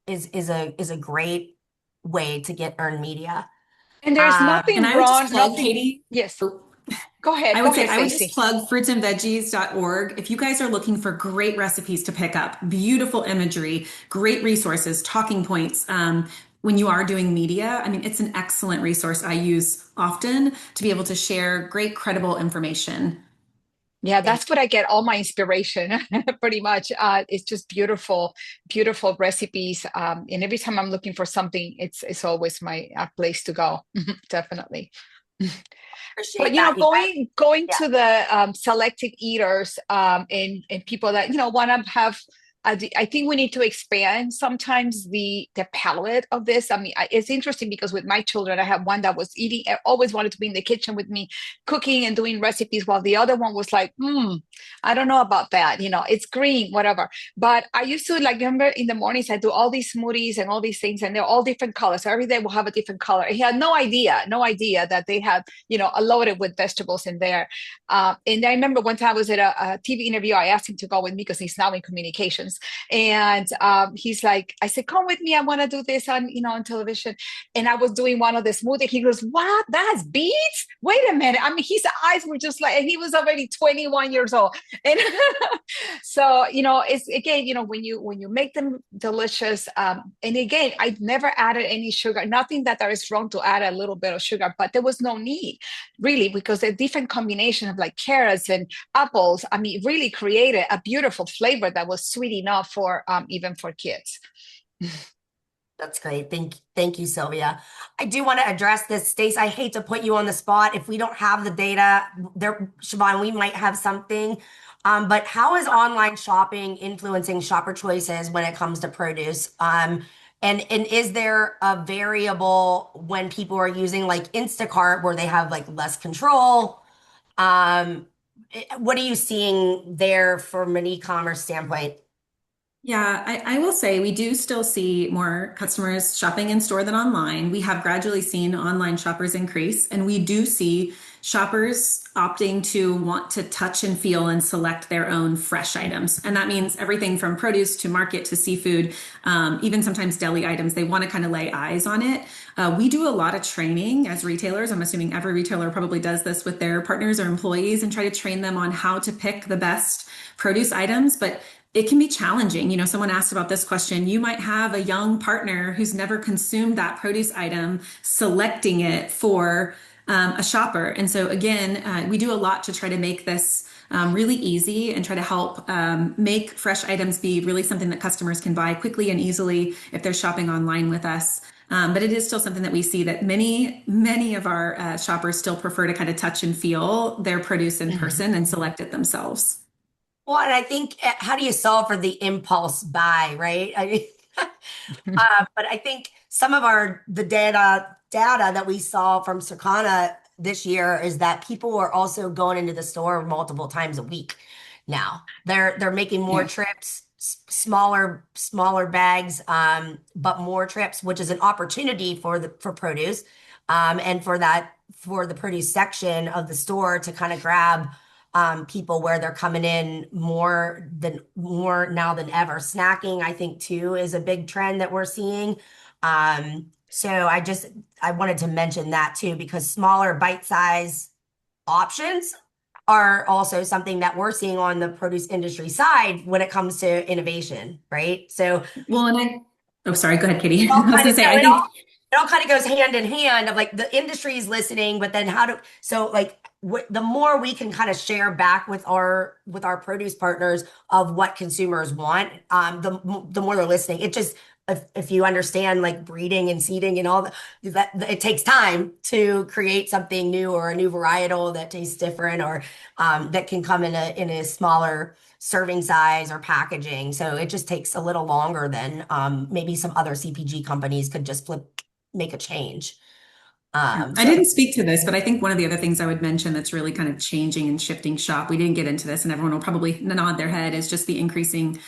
is a great way to get earned media. And there's And nothing I would just wrong, plug, nothing. Katie. Yes. Oh, Go ahead, I would just Stacey. plug fruitsandveggies.org. If you guys are looking for great recipes to pick up, beautiful imagery, great resources, talking points, when you are doing media, I mean, it's an excellent resource I use often to be able to share great, credible information. Yeah, Thank that's what I get all my inspiration pretty much. It's just beautiful, beautiful recipes. And every time I'm looking for something, it's always my place to go. Definitely. But appreciate that. You guys, going yeah. to the selected eaters and people that want to have. I think we need to expand sometimes the palette of this. I mean, it's interesting because with my children, I have one that was eating, always wanted to be in the kitchen with me, cooking and doing recipes, while the other one was like, I don't know about that. It's green, whatever. But I used to like remember in the mornings I do all these smoothies and all these things, and they're all different colors. So every day we'll have a different color. He had no idea that they had loaded with vegetables in there. And I remember one time I was at a TV interview. I asked him to go with me because he's now in communications, and he's like, I said, "Come with me. I want to do this on television." And I was doing one of the smoothie. He goes, "What? That's beets? Wait a minute." I mean, his eyes were just like, and he was already 21 years old. And so it's again, when you make them delicious. And again, I never added any sugar. Nothing that there is wrong to add a little bit of sugar, but there was no need really, because a different combination of like carrots and apples, I mean, really created a beautiful flavor that was sweet enough for even for kids. That's great. Thank you, Sylvia. I do want to address this, Stace. I hate to put you on the spot. If we don't have the data there, Siobhan, we might have something. But how is online shopping influencing shopper choices when it comes to produce? And is there a variable when people are using like Instacart where they have like less control? What are you seeing there from an e-commerce standpoint? Yeah, I will say we do still see more customers shopping in store than online. We have gradually seen online shoppers increase, and we do see shoppers opting to want to touch and feel and select their own fresh items. And that means everything from produce to market to seafood, even sometimes deli items. They want to kind of lay eyes on it. We do a lot of training as retailers. I'm assuming every retailer probably does this with their partners or employees and try to train them on how to pick the best produce items. But it can be challenging. Someone asked about this question. You might have a young partner who's never consumed that produce item, selecting it for a shopper. And so, again, we do a lot to try to make this really easy and try to help make fresh items be really something that customers can buy quickly and easily if they're shopping online with us. But it is still something that we see that many of our shoppers still prefer to kind of touch and feel their produce in Mhm. person and select it themselves. Well, and I think how do you solve for the impulse buy, right? I mean, but I think some of the data that we saw from Circana this year is that people are also going into the store multiple times a week now. They're making more Yeah. trips, smaller bags, but more trips, which is an opportunity for produce, and for the produce section of the store to kind of grab people where they're coming in more now than ever. Snacking, I think, too, is a big trend that we're seeing. So I wanted to mention that too, because smaller bite size options are also something that we're seeing on the produce industry side when it comes to innovation, right? So Well, oh, sorry, go ahead, Katie. all I was kind gonna of say, no, I think, it all kind of goes hand in hand of like the industry is listening, but then so like the more we can kind of share back with our produce partners of what consumers want, the more they're listening. It just if you understand like breeding and seeding and all that it takes time to create something new or a new varietal that tastes different or that can come in a smaller serving size or packaging. So it just takes a little longer than maybe some other CPG companies could just make a change. I So didn't speak to this, but I think one of the other things I would mention that's really kind of changing and shifting shop, we didn't get into this, and everyone will probably nod their head, is just the increasing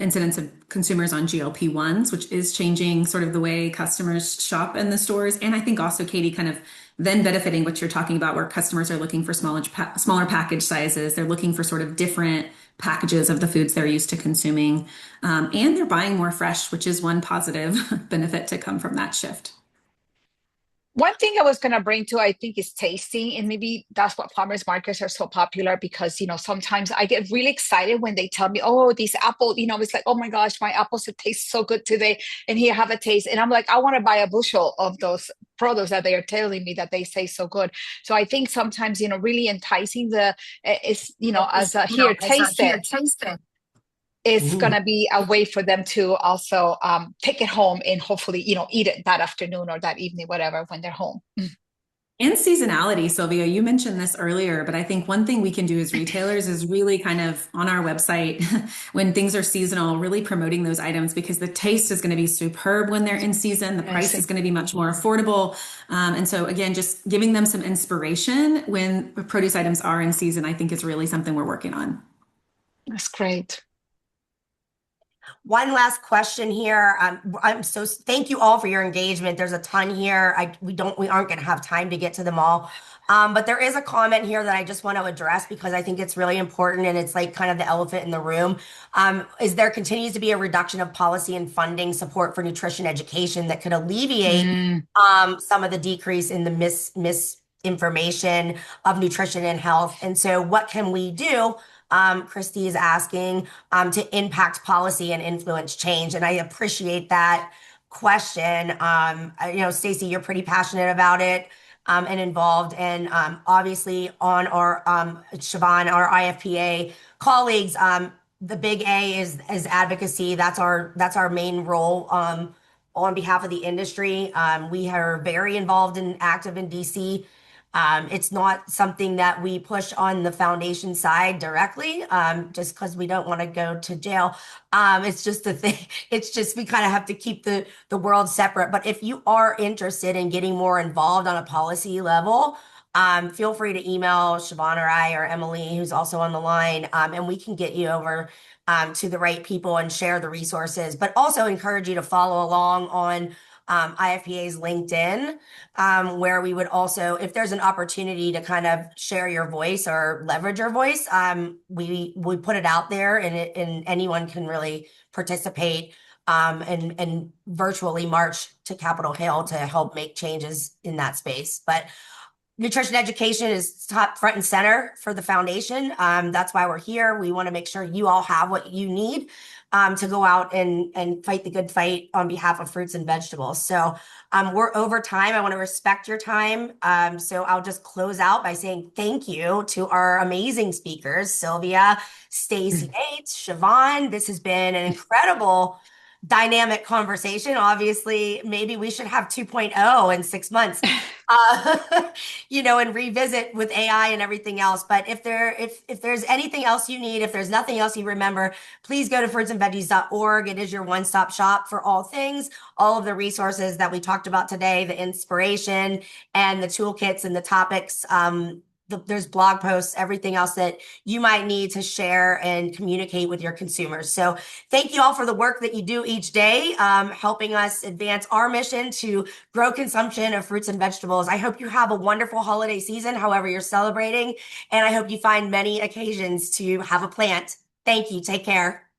incidence of consumers on GLP-1s, which is changing sort of the way customers shop in the stores. And I think also, Katie, kind of then benefiting what you're talking about, where customers are looking for smaller package sizes. They're looking for sort of different packages of the foods they're used to consuming. And they're buying more fresh, which is one positive benefit to come from that shift. One thing I was going to bring to, I think, is tasting. And maybe that's what farmers markets are so popular because, sometimes I get really excited when they tell me, oh, these apple, it's like, oh my gosh, my apples have taste so good today. And here, have a taste. And I'm like, I want to buy a bushel of those products that they are telling me that they taste so good. So I think sometimes, really enticing is, as a here, taste it, is going Mhm. to be a way for them to also take it home and hopefully, eat it that afternoon or that evening, whatever, when they're home. And seasonality, Sylvia, you mentioned this earlier, but I think one thing we can do as retailers is really kind of on our website when things are seasonal, really promoting those items because the taste is going to be superb when they're in season. The price is going to be much more affordable. And so again, just giving them some inspiration when produce items are in season, I think is really something we're working on. That's great. One last question here. Thank you all for your engagement. There's a ton here. We aren't going to have time to get to them all. But there is a comment here that I just want to address because I think it's really important and it's like kind of the elephant in the room. Is there continues to be a reduction of policy and funding support for nutrition education that could alleviate Mm, some of the decrease in the misinformation of nutrition and health. And so what can we do? Christy is asking to impact policy and influence change. And I appreciate that question. Stacey, you're pretty passionate about it and involved. And obviously on our Siobhan, our IFPA colleagues, the big A is advocacy. That's our main role on behalf of the industry. We are very involved and active in DC. It's not something that we push on the foundation side directly, just because we don't want to go to jail. It's just the thing. It's just we kind of have to keep the world separate. But if you are interested in getting more involved on a policy level, feel free to email Siobhan or I or Emily, who's also on the line, and we can get you over to the right people and share the resources. But also encourage you to follow along on IFPA's LinkedIn, where we would also, if there's an opportunity to kind of share your voice or leverage your voice, we put it out there and anyone can really participate and virtually march to Capitol Hill to help make changes in that space. But nutrition education is top front and center for the foundation. That's why we're here. We want to make sure you all have what you need to go out and fight the good fight on behalf of fruits and vegetables. So we're over time. I want to respect your time. So I'll just close out by saying thank you to our amazing speakers, Sylvia, Stacey Bates, Siobhan. This has been an incredible dynamic conversation. Obviously, maybe we should have 2.0 in 6 months. And revisit with AI and everything else. But if there's anything else you need, if there's nothing else you remember, please go to fruitsandveggies.org. It is your one-stop shop for all things, all of the resources that we talked about today, the inspiration and the toolkits and the topics. There's blog posts, everything else that you might need to share and communicate with your consumers. So thank you all for the work that you do each day, helping us advance our mission to grow consumption of fruits and vegetables. I hope you have a wonderful holiday season, however you're celebrating, and I hope you find many occasions to have a plant. Thank you. Take care.